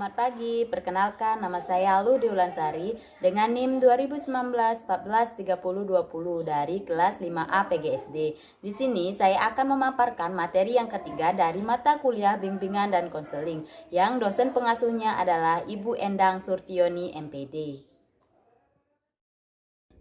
Selamat pagi, perkenalkan nama saya Ludi Ulansari dengan NIM 2019-14-30-20 dari kelas 5A PGSD. Di sini saya akan memaparkan materi yang ketiga dari mata kuliah bimbingan dan konseling yang dosen pengasuhnya adalah Ibu Endang Surtioni MPD.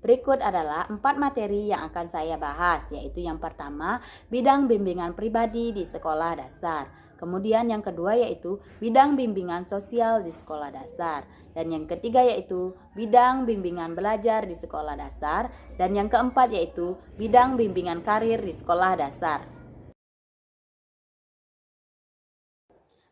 Berikut adalah 4 materi yang akan saya bahas, yaitu yang pertama, bidang bimbingan pribadi di sekolah dasar. Kemudian yang kedua yaitu bidang bimbingan sosial di sekolah dasar. Dan yang ketiga yaitu bidang bimbingan belajar di sekolah dasar. Dan yang keempat yaitu bidang bimbingan karir di sekolah dasar.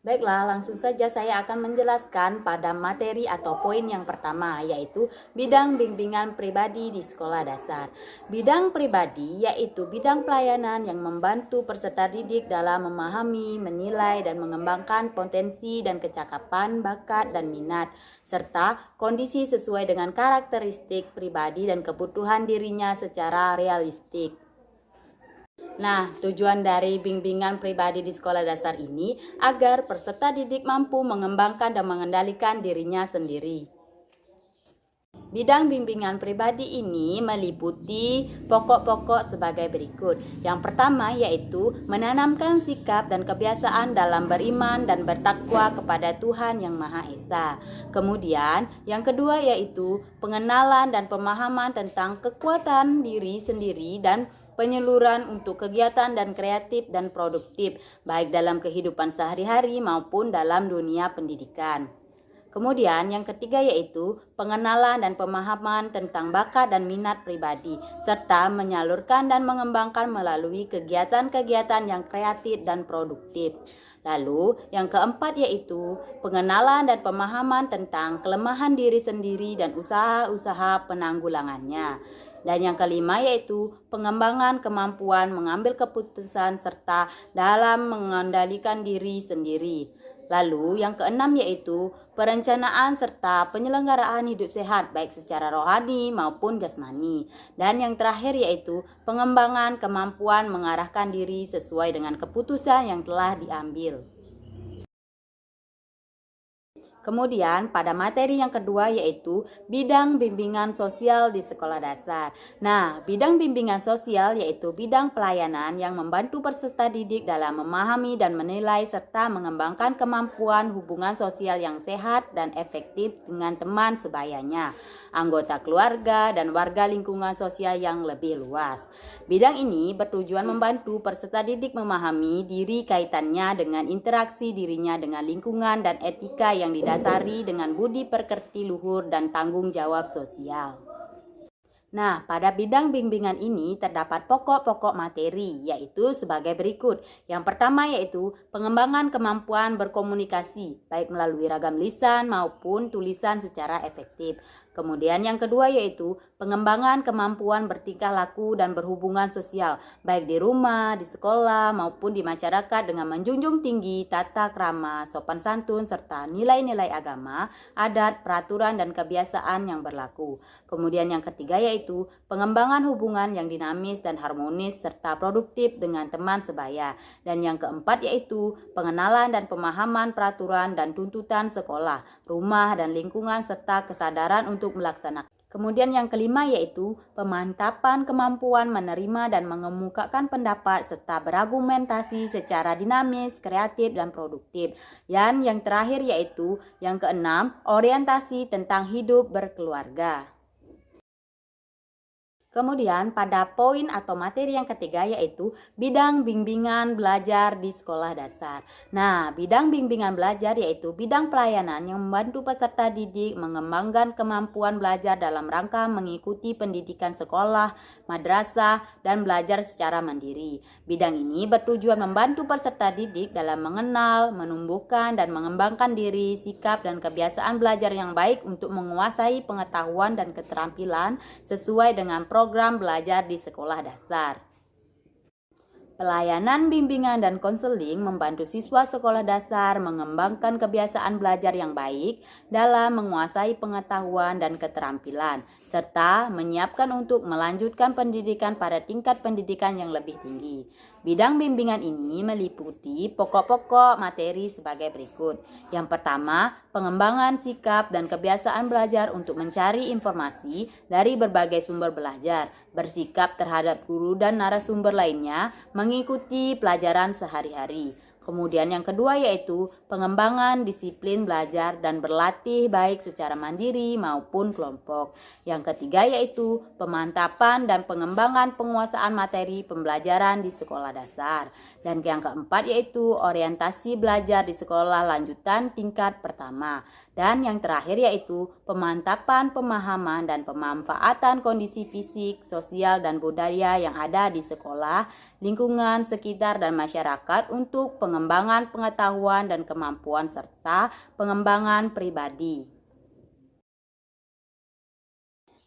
Baiklah, langsung saja saya akan menjelaskan pada materi atau poin yang pertama, yaitu bidang bimbingan pribadi di sekolah dasar. Bidang pribadi yaitu bidang pelayanan yang membantu peserta didik dalam memahami, menilai, dan mengembangkan potensi dan kecakapan, bakat, dan minat, serta kondisi sesuai dengan karakteristik pribadi dan kebutuhan dirinya secara realistik. Nah, tujuan dari bimbingan pribadi di sekolah dasar ini agar peserta didik mampu mengembangkan dan mengendalikan dirinya sendiri. Bidang bimbingan pribadi ini meliputi pokok-pokok sebagai berikut. Yang pertama yaitu menanamkan sikap dan kebiasaan dalam beriman dan bertakwa kepada Tuhan Yang Maha Esa. Kemudian yang kedua yaitu pengenalan dan pemahaman tentang kekuatan diri sendiri dan penyaluran untuk kegiatan dan kreatif dan produktif, baik dalam kehidupan sehari-hari maupun dalam dunia pendidikan. Kemudian yang ketiga yaitu pengenalan dan pemahaman tentang bakat dan minat pribadi, serta menyalurkan dan mengembangkan melalui kegiatan-kegiatan yang kreatif dan produktif. Lalu yang keempat yaitu pengenalan dan pemahaman tentang kelemahan diri sendiri dan usaha-usaha penanggulangannya. Dan yang kelima yaitu pengembangan kemampuan mengambil keputusan serta dalam mengendalikan diri sendiri. Lalu yang keenam yaitu perencanaan serta penyelenggaraan hidup sehat baik secara rohani maupun jasmani. Dan yang terakhir yaitu pengembangan kemampuan mengarahkan diri sesuai dengan keputusan yang telah diambil. Kemudian pada materi yang kedua yaitu bidang bimbingan sosial di sekolah dasar. Nah, bidang bimbingan sosial yaitu bidang pelayanan yang membantu peserta didik dalam memahami dan menilai serta mengembangkan kemampuan hubungan sosial yang sehat dan efektif dengan teman sebayanya, anggota keluarga, dan warga lingkungan sosial yang lebih luas. Bidang ini bertujuan membantu peserta didik memahami diri kaitannya dengan interaksi dirinya dengan lingkungan dan etika yang didasari dengan budi pekerti luhur dan tanggung jawab sosial. Nah, pada bidang bimbingan ini terdapat pokok-pokok materi, yaitu sebagai berikut. Yang pertama yaitu pengembangan kemampuan berkomunikasi, baik melalui ragam lisan maupun tulisan secara efektif. Kemudian yang kedua yaitu pengembangan kemampuan bertingkah laku dan berhubungan sosial, baik di rumah, di sekolah, maupun di masyarakat dengan menjunjung tinggi tata krama, sopan santun, serta nilai-nilai agama, adat, peraturan, dan kebiasaan yang berlaku. Kemudian yang ketiga yaitu pengembangan hubungan yang dinamis dan harmonis serta produktif dengan teman sebaya. Dan yang keempat yaitu pengenalan dan pemahaman peraturan dan tuntutan sekolah, rumah, dan lingkungan serta kesadaran untuk melaksanakan. Kemudian yang kelima yaitu pemantapan kemampuan menerima dan mengemukakan pendapat serta berargumentasi secara dinamis, kreatif, dan produktif. Dan yang terakhir yaitu yang keenam, orientasi tentang hidup berkeluarga. Kemudian pada poin atau materi yang ketiga yaitu bidang bimbingan belajar di sekolah dasar. Nah, bidang bimbingan belajar yaitu bidang pelayanan yang membantu peserta didik mengembangkan kemampuan belajar dalam rangka mengikuti pendidikan sekolah, madrasah, dan belajar secara mandiri. Bidang ini bertujuan membantu peserta didik dalam mengenal, menumbuhkan, dan mengembangkan diri, sikap, dan kebiasaan belajar yang baik untuk menguasai pengetahuan dan keterampilan sesuai dengan program belajar di sekolah dasar. Pelayanan bimbingan dan konseling membantu siswa sekolah dasar mengembangkan kebiasaan belajar yang baik dalam menguasai pengetahuan dan keterampilan, serta menyiapkan untuk melanjutkan pendidikan pada tingkat pendidikan yang lebih tinggi. Bidang bimbingan ini meliputi pokok-pokok materi sebagai berikut. Yang pertama, pengembangan sikap dan kebiasaan belajar untuk mencari informasi dari berbagai sumber belajar, bersikap terhadap guru dan narasumber lainnya, mengikuti pelajaran sehari-hari. Kemudian yang kedua yaitu pengembangan disiplin belajar dan berlatih baik secara mandiri maupun kelompok. Yang ketiga yaitu pemantapan dan pengembangan penguasaan materi pembelajaran di sekolah dasar. Dan yang keempat yaitu orientasi belajar di sekolah lanjutan tingkat pertama. Dan yang terakhir yaitu pemantapan pemahaman dan pemanfaatan kondisi fisik, sosial, dan budaya yang ada di sekolah, lingkungan sekitar, dan masyarakat untuk pengembangan pengetahuan dan kemampuan serta pengembangan pribadi.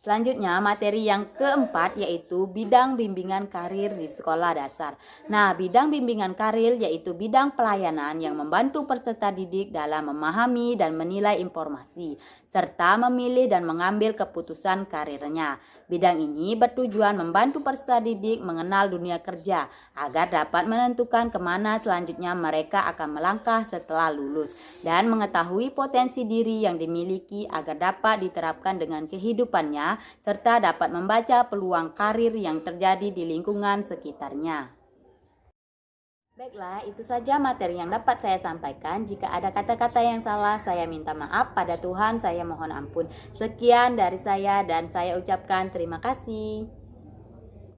Selanjutnya, materi yang keempat yaitu bidang bimbingan karir di sekolah dasar. Nah, bidang bimbingan karir yaitu bidang pelayanan yang membantu peserta didik dalam memahami dan menilai informasi, serta memilih dan mengambil keputusan karirnya. Bidang ini bertujuan membantu peserta didik mengenal dunia kerja agar dapat menentukan kemana selanjutnya mereka akan melangkah setelah lulus dan mengetahui potensi diri yang dimiliki agar dapat diterapkan dengan kehidupannya serta dapat membaca peluang karir yang terjadi di lingkungan sekitarnya. Baiklah, itu saja materi yang dapat saya sampaikan. Jika ada kata-kata yang salah, saya minta maaf. Pada Tuhan saya mohon ampun. Sekian dari saya dan saya ucapkan terima kasih.